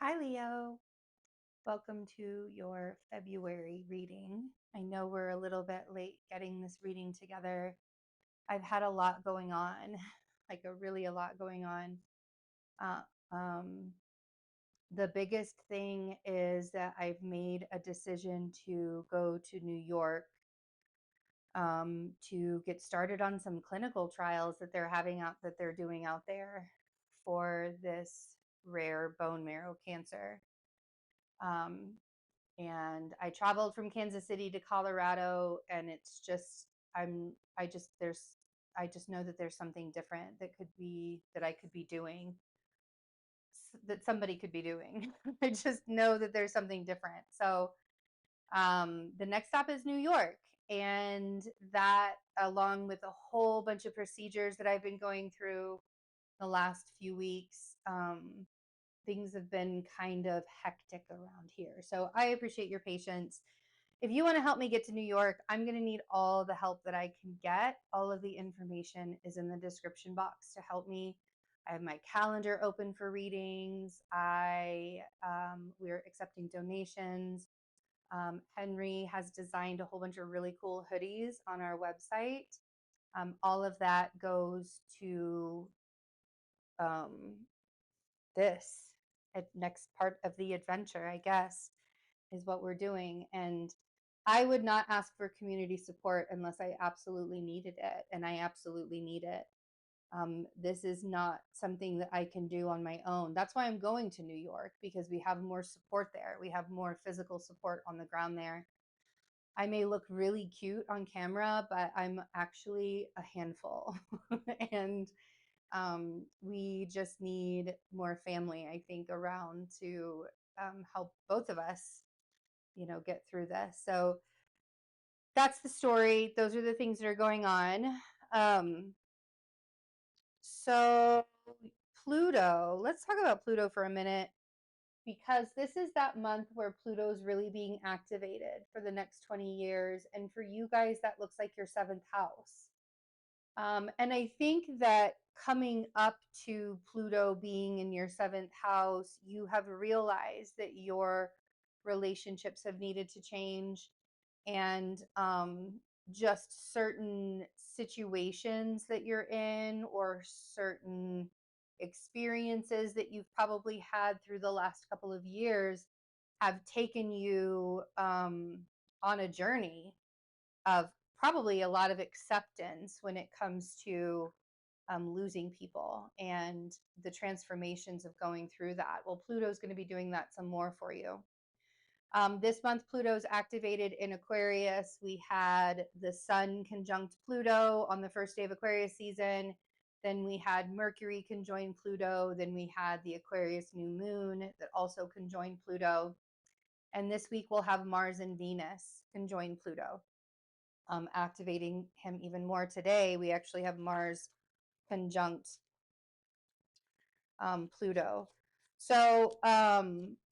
Hi, Leo. Welcome to your February reading. I know we're a little bit late getting this reading together. I've had a lot going on, like a lot going on. Uh, um, the biggest thing is that I've made a decision to go to New York to get started on some clinical trials that they're doing out there for this rare bone marrow cancer. Um, and I traveled from Kansas City to Colorado, and it's just I just know that there's something different that I could be doing, that somebody could be doing. I just know that there's something different. So the next stop is New York, and that, along with a whole bunch of procedures that I've been going through the last few weeks, things have been kind of hectic around here. So I appreciate your patience. If you want to help me get to New York, I'm going to need all the help that I can get. All of the information is in the description box to help me. I have my calendar open for readings. We're accepting donations. Henry has designed a whole bunch of really cool hoodies on our website. All of that goes to um, this next part of the adventure, I guess, is what we're doing. And I would not ask for community support unless I absolutely needed it, and I absolutely need it. This is not something that I can do on my own. That's why I'm going to New York, because we have more support there. We have more physical support on the ground there. I may look really cute on camera, but I'm actually a handful. And we just need more family, I think, around to help both of us, get through this. So that's the story. Those are the things that are going on. Um, so Pluto, let's talk about Pluto for a minute, because this is that month where Pluto's really being activated for the next 20 years. And for you guys, that looks like your seventh house. And I think that coming up to Pluto being in your seventh house, you have realized that your relationships have needed to change, and just certain situations that you're in, or certain experiences that you've probably had through the last couple of years, have taken you on a journey of probably a lot of acceptance when it comes to losing people and the transformations of going through that. Well, Pluto's going to be doing that some more for you. This month, Pluto's activated in Aquarius. We had the Sun conjunct Pluto on the first day of Aquarius season. Then we had Mercury conjoin Pluto. Then we had the Aquarius new moon that also conjoined Pluto. And this week we'll have Mars and Venus conjoin Pluto, activating him even more. Today, we actually have Mars conjunct Pluto. So a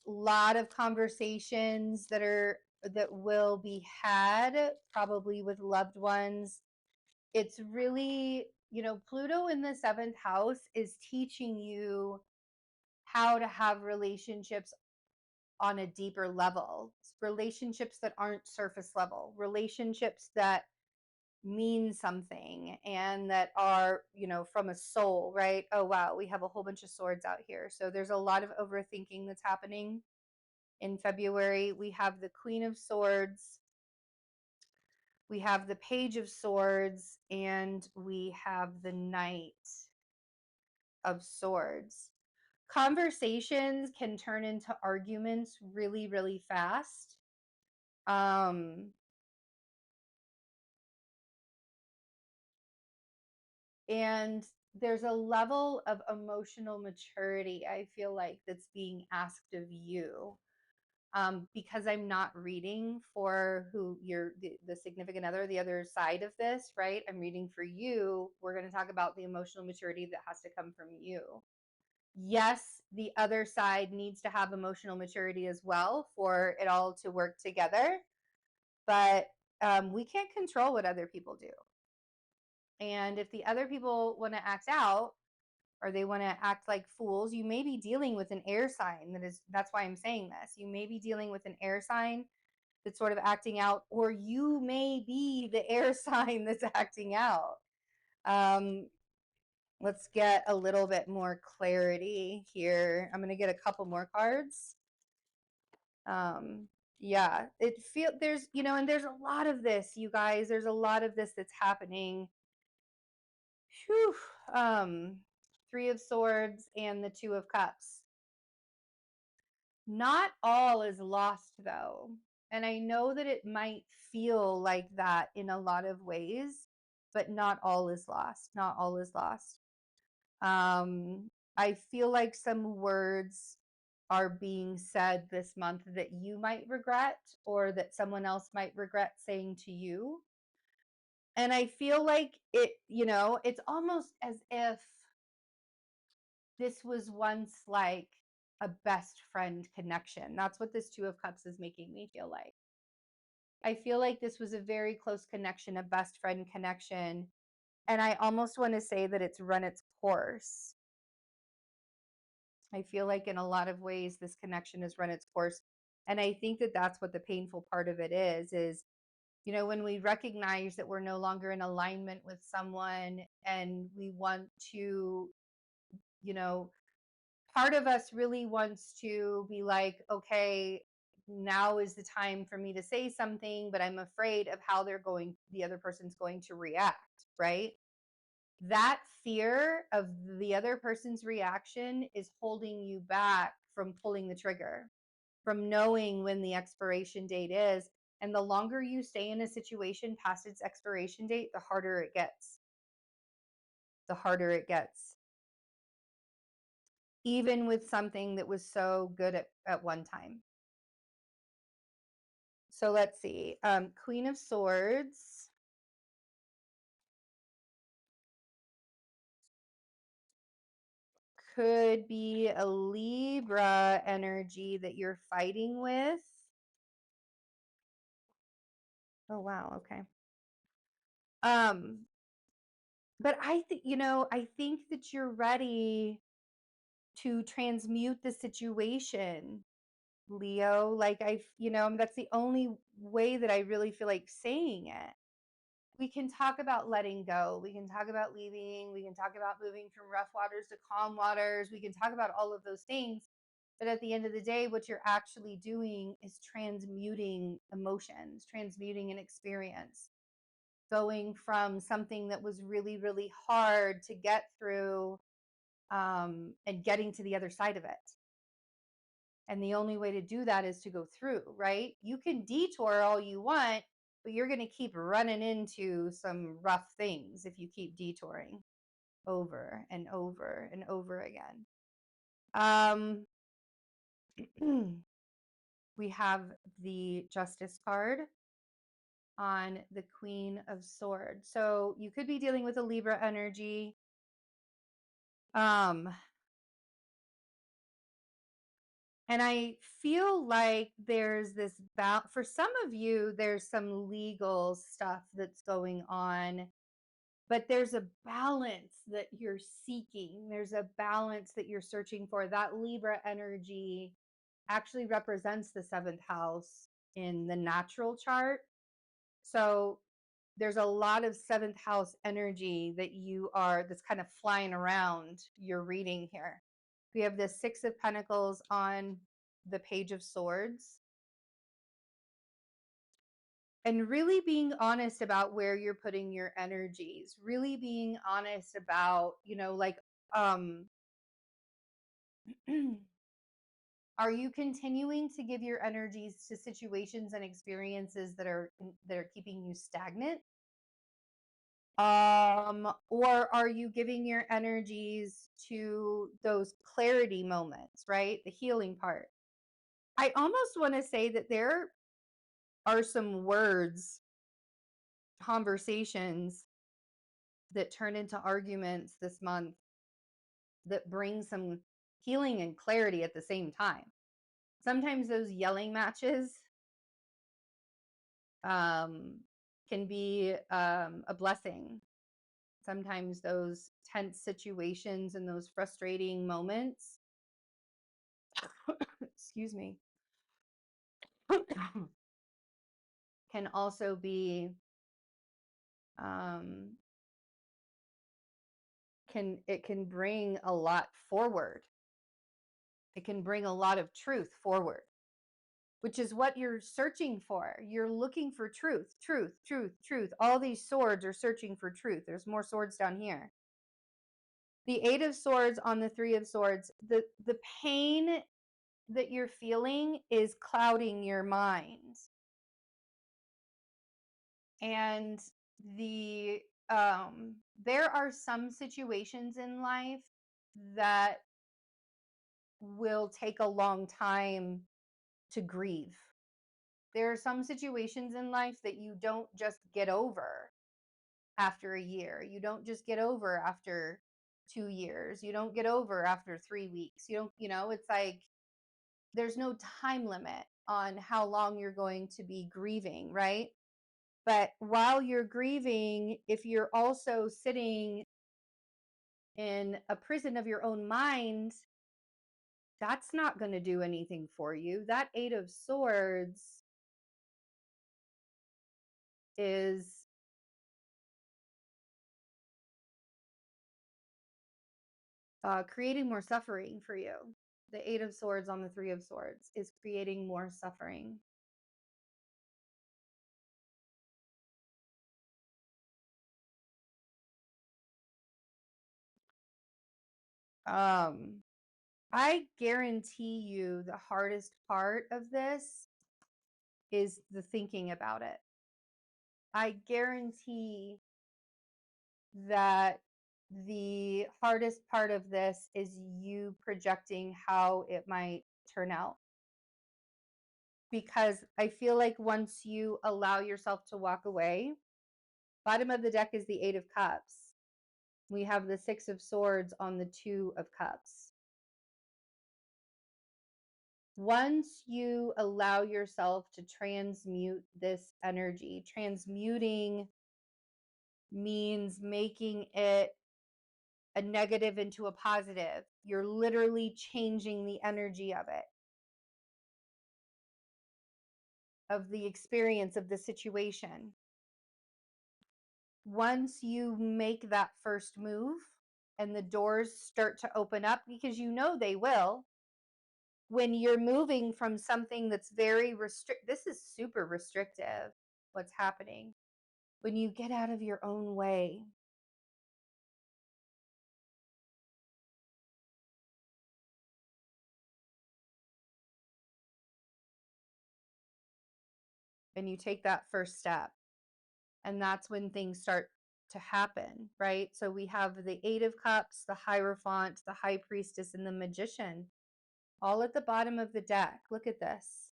lot of conversations that will be had, probably with loved ones. It's really, Pluto in the seventh house is teaching you how to have relationships on a deeper level, relationships that aren't surface level, relationships that mean something, and that are, from a soul, right? Oh, wow, we have a whole bunch of swords out here. So there's a lot of overthinking that's happening in February. We have the Queen of Swords, we have the Page of Swords, and we have the Knight of Swords. Conversations can turn into arguments really, really fast. And there's a level of emotional maturity, I feel like, that's being asked of you, because I'm not reading for who you're, the significant other, the other side of this, right? I'm reading for you. We're going to talk about the emotional maturity that has to come from you. Yes, the other side needs to have emotional maturity as well for it all to work together, but we can't control what other people do. And if the other people want to act out, or they want to act like fools. You may be dealing with an air sign that's why I'm saying this. You may be dealing with an air sign that's sort of acting out, or you may be the air sign that's acting out. Let's get a little bit more clarity here. I'm going to get a couple more cards. Yeah, there's, and there's a lot of this, you guys. There's a lot of this that's happening. Whew. Three of Swords and the Two of Cups. Not all is lost, though. And I know that it might feel like that in a lot of ways, but not all is lost. Not all is lost. I feel like some words are being said this month that you might regret, or that someone else might regret saying to you. And I feel like it's almost as if this was once like a best friend connection. That's what this Two of Cups is making me feel like. I feel like this was a very close connection, a best friend connection. And I almost want to say that it's run its course. I feel like in a lot of ways, this connection has run its course. And I think that that's what the painful part of it is, when we recognize that we're no longer in alignment with someone, and we want to, part of us really wants to be like, okay, now is the time for me to say something, but I'm afraid of how the other person's going to react, right? That fear of the other person's reaction is holding you back from pulling the trigger, from knowing when the expiration date is. And the longer you stay in a situation past its expiration date, the harder it gets. The harder it gets. Even with something that was so good at one time. So let's see. Queen of Swords. Could be a Libra energy that you're fighting with. Oh, wow. Okay. But I think that you're ready to transmute the situation, Leo. Like that's the only way that I really feel like saying it. We can talk about letting go. We can talk about leaving. We can talk about moving from rough waters to calm waters. We can talk about all of those things. But at the end of the day, what you're actually doing is transmuting emotions, transmuting an experience, going from something that was really, really hard to get through, and getting to the other side of it. And the only way to do that is to go through, right? You can detour all you want, but you're going to keep running into some rough things if you keep detouring over and over and over again. We have the Justice card on the Queen of Swords. So you could be dealing with a Libra energy. And I feel like there's this for some of you, there's some legal stuff that's going on, but there's a balance that you're seeking. There's a balance that you're searching for. That Libra energy actually represents the seventh house in the natural chart. So there's a lot of seventh house energy that's kind of flying around your reading here. We have the Six of Pentacles on the Page of Swords. And really being honest about where you're putting your energies, really being honest about, are you continuing to give your energies to situations and experiences that are keeping you stagnant? Or are you giving your energies to those clarity moments, right? The healing part. I almost want to say that there are some words, conversations that turn into arguments this month that bring some healing and clarity at the same time. Sometimes those yelling matches can be a blessing. Sometimes those tense situations and those frustrating moments, excuse me, can also be um, can bring a lot forward. It can bring a lot of truth forward, which is what you're searching for. You're looking for truth, truth, truth, truth. All these swords are searching for truth. There's more swords down here. The Eight of Swords on the Three of Swords, the pain that you're feeling is clouding your mind. And the there are some situations in life that will take a long time to grieve. There are some situations in life that you don't just get over after a year. You don't just get over after 2 years. You don't get over after 3 weeks. It's like there's no time limit on how long you're going to be grieving, right? But while you're grieving, if you're also sitting in a prison of your own mind, that's not going to do anything for you. That Eight of Swords is creating more suffering for you. The Eight of Swords on the Three of Swords is creating more suffering. I guarantee you the hardest part of this is the thinking about it. I guarantee that the hardest part of this is you projecting how it might turn out. Because I feel like once you allow yourself to walk away, bottom of the deck is the Eight of Cups. We have the Six of Swords on the Two of Cups. Once you allow yourself to transmute this energy, transmuting means making it a negative into a positive. You're literally changing the energy of it, of the experience of the situation. Once you make that first move and the doors start to open up, because you know they will, when you're moving from something that's very this is super restrictive, what's happening. When you get out of your own way, and you take that first step, and that's when things start to happen, right? So we have the Eight of Cups, the Hierophant, the High Priestess, and the Magician, all at the bottom of the deck. Look at this.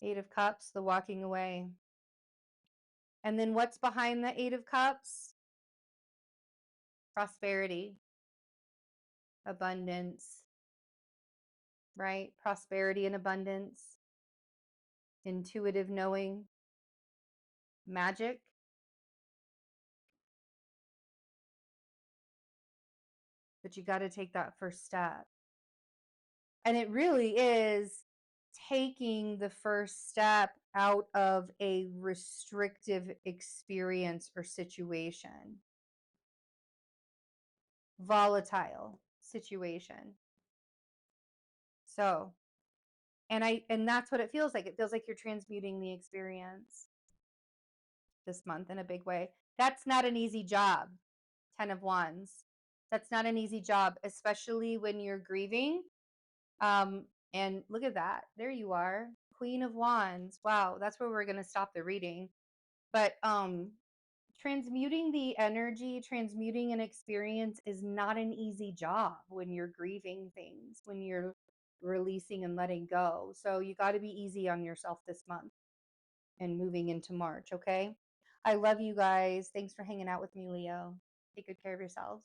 Eight of Cups, the walking away. And then what's behind the Eight of Cups? Prosperity, abundance, right? Prosperity and abundance, intuitive knowing, magic. But you got to take that first step. And it really is taking the first step out of a restrictive experience or situation, volatile situation. So, and that's what it feels like. It feels like you're transmuting the experience this month in a big way. That's not an easy job. 10 of Wands. That's not an easy job, especially when you're grieving. And look at that. There you are. Queen of Wands. Wow, that's where we're going to stop the reading. But transmuting the energy, transmuting an experience is not an easy job when you're grieving things, when you're releasing and letting go. So you got to be easy on yourself this month and moving into March, okay? I love you guys. Thanks for hanging out with me, Leo. Take good care of yourselves.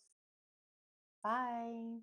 Bye.